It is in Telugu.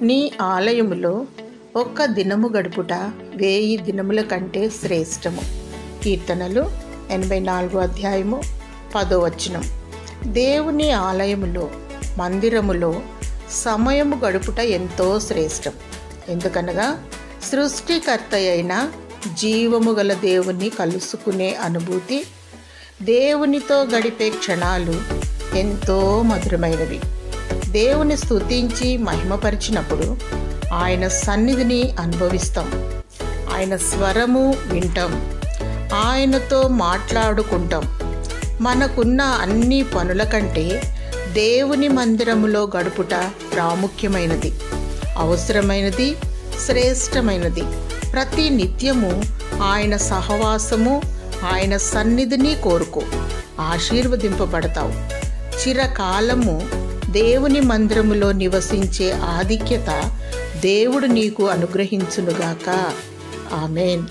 నీ ఆలయములో ఒక్క దినము గడుపుట 1000 దినముల కంటే శ్రేష్టము. కీర్తనలు 84:10. దేవుని ఆలయములో, మందిరములో సమయము గడుపుట ఎంతో శ్రేష్టం. ఎందుకనగా సృష్టికర్త అయిన జీవము గల దేవుని కలుసుకునే అనుభూతి, దేవునితో గడిపే క్షణాలు ఎంతో మధురమైనవి. దేవుని స్తుతించి మహిమపరిచినప్పుడు ఆయన సన్నిధిని అనుభవిస్తాం. ఆయన స్వరము వింటాం, ఆయనతో మాట్లాడుకుంటాం. మనకున్న అన్ని పనుల కంటే దేవుని మందిరములో గడుపుట ప్రాముఖ్యమైనది, అవసరమైనది, శ్రేష్టమైనది. ప్రతి నిత్యము ఆయన సహవాసము, ఆయన సన్నిధిని కోరుకో, ఆశీర్వదింపబడతావు. చిరకాలము దేవుని మందిరములో నివసించే ఆధిక్యత దేవుడు నీకు అనుగ్రహించునుగాక. ఆమేన్.